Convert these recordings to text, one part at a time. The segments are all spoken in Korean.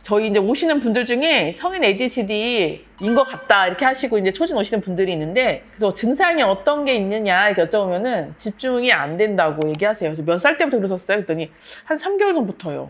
저희 이제 오시는 분들 중에 성인 ADHD인 것 같다 이렇게 하시고 이제 초진 오시는 분들이 있는데, 그래서 증상이 어떤 게 있느냐 이렇게 여쭤보면은 집중이 안 된다고 얘기하세요. 그래서 몇 살 때부터 그러셨어요? 그랬더니 한 3개월 전부터요.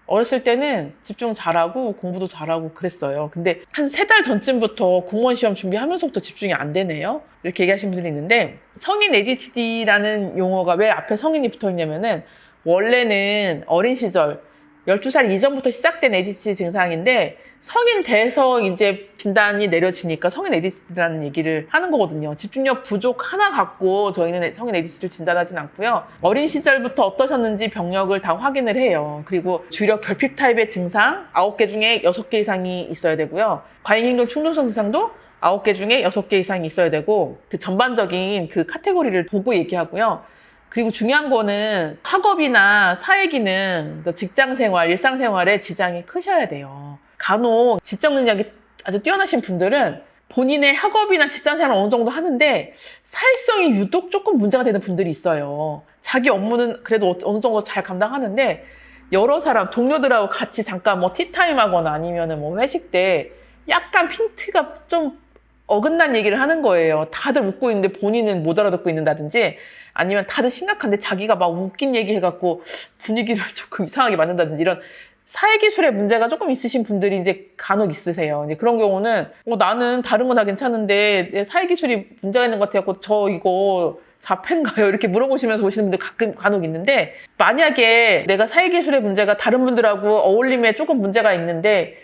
어렸을 때는 집중 잘하고 공부도 잘하고 그랬어요. 근데 한 3달 전쯤부터 공무원 시험 준비하면서부터 집중이 안 되네요. 이렇게 얘기하시는 분들이 있는데, 성인 ADHD라는 용어가 왜 앞에 성인이 붙어 있냐면은, 원래는 어린 시절 12살 이전부터 시작된 ADHD 증상인데, 성인 돼서 이제 진단이 내려지니까 성인 ADHD라는 얘기를 하는 거거든요. 집중력 부족 하나 갖고 저희는 성인 ADHD를 진단하진 않고요. 어린 시절부터 어떠셨는지 병력을 다 확인을 해요. 그리고 주력 결핍 타입의 증상 9개 중에 6개 이상이 있어야 되고요. 과잉행동 충동성 증상도 9개 중에 6개 이상이 있어야 되고, 그 전반적인 그 카테고리를 보고 얘기하고요. 그리고 중요한 거는 학업이나 사회기능, 직장생활, 일상생활에 지장이 크셔야 돼요. 간혹 지적 능력이 아주 뛰어나신 분들은 본인의 학업이나 직장생활을 어느 정도 하는데 사회성이 유독 조금 문제가 되는 분들이 있어요. 자기 업무는 그래도 어느 정도 잘 감당하는데, 여러 사람, 동료들하고 같이 잠깐 뭐 티타임 하거나 아니면은 뭐 회식 때 약간 핀트가 좀 어긋난 얘기를 하는 거예요. 다들 웃고 있는데 본인은 못 알아듣고 있는다든지, 아니면 다들 심각한데 자기가 막 웃긴 얘기 해갖고 분위기를 조금 이상하게 만든다든지, 이런 사회기술에 문제가 조금 있으신 분들이 이제 간혹 있으세요. 이제 그런 경우는 나는 다른 건 다 괜찮은데 사회기술이 문제가 있는 것 같아요. 저 이거 자폐인가요? 이렇게 물어보시면서 오시는 분들 간혹 있는데, 만약에 내가 사회기술의 문제가 다른 분들하고 어울림에 조금 문제가 있는데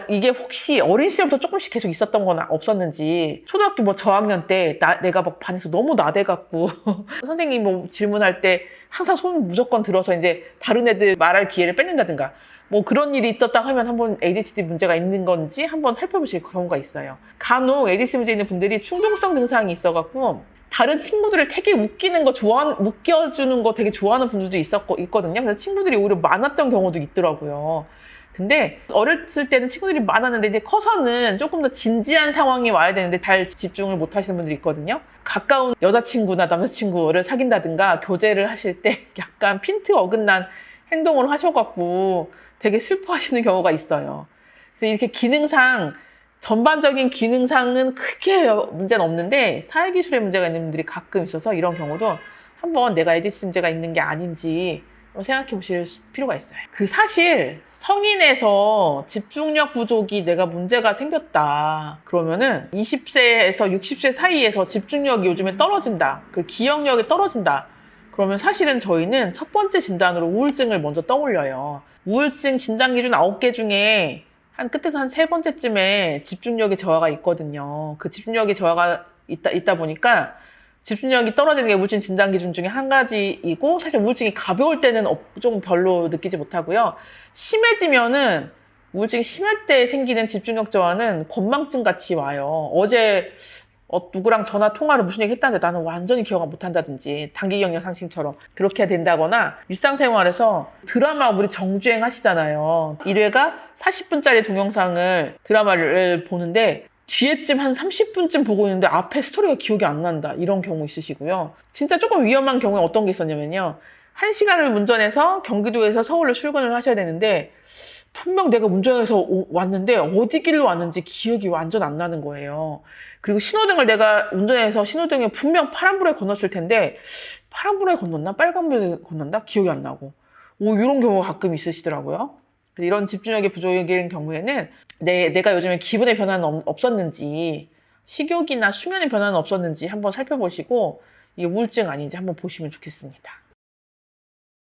이게 혹시 어린 시절부터 조금씩 계속 있었던 건 없었는지, 초등학교 뭐 저학년 때 내가 막 반에서 너무 나대갖고 선생님이 뭐 질문할 때 항상 손 무조건 들어서 이제 다른 애들 말할 기회를 뺏는다든가, 뭐 그런 일이 있었다 하면 한번 ADHD 문제가 있는 건지 한번 살펴보실 경우가 있어요. 간혹 ADHD 문제 있는 분들이 충동성 증상이 있어갖고 다른 친구들을 되게 웃겨주는 거 되게 좋아하는 분들도 있거든요. 그래서 친구들이 오히려 많았던 경우도 있더라고요. 근데 어렸을 때는 친구들이 많았는데 이제 커서는 조금 더 진지한 상황이 와야 되는데 잘 집중을 못 하시는 분들이 있거든요. 가까운 여자친구나 남자친구를 사귄다든가 교제를 하실 때 약간 핀트 어긋난 행동을 하셔갖고 되게 슬퍼하시는 경우가 있어요. 그래서 이렇게 전반적인 기능상은 크게 문제는 없는데 사회기술에 문제가 있는 분들이 가끔 있어서, 이런 경우도 한번 내가 ADHD 문제가 있는 게 아닌지 생각해 보실 필요가 있어요. 사실 성인에서 집중력 부족이 내가 문제가 생겼다 그러면은 20세에서 60세 사이에서 집중력이 요즘에 떨어진다, 기억력이 떨어진다 그러면 사실은 저희는 첫 번째 진단으로 우울증을 먼저 떠올려요. 우울증 진단 기준 9개 중에 끝에서 한 3번째쯤에 집중력의 저하가 있거든요. 그 집중력의 저하가 있다 보니까 집중력이 떨어지는 게 우울증 진단 기준 중에 한 가지이고, 사실 우울증이 가벼울 때는 좀 별로 느끼지 못하고요. 심해지면은, 우울증이 심할 때 생기는 집중력 저하는 건망증 같이 와요. 어제 누구랑 전화 통화를 무슨 얘기 했다는데 나는 완전히 기억을 못한다든지, 단기 기억력 상실처럼 그렇게 된다거나, 일상생활에서 드라마 우리 정주행 하시잖아요. 1회가 40분짜리 동영상을 드라마를 보는데 뒤에쯤 한 30분쯤 보고 있는데 앞에 스토리가 기억이 안 난다, 이런 경우 있으시고요. 진짜 조금 위험한 경우에 어떤 게 있었냐면요, 1시간을 운전해서 경기도에서 서울로 출근을 하셔야 되는데 분명 내가 운전해서 왔는데 어디 길로 왔는지 기억이 완전 안 나는 거예요. 그리고 신호등을 내가 운전해서 신호등에 분명 파란불에 건넜을 텐데 파란불에 건넜나 빨간불에 건넜나 기억이 안 나고, 이런 경우가 가끔 있으시더라고요. 이런 집중력의 부족인 경우에는 내가 요즘에 기분의 변화는 없었는지, 식욕이나 수면의 변화는 없었는지 한번 살펴보시고 이게 우울증 아닌지 한번 보시면 좋겠습니다.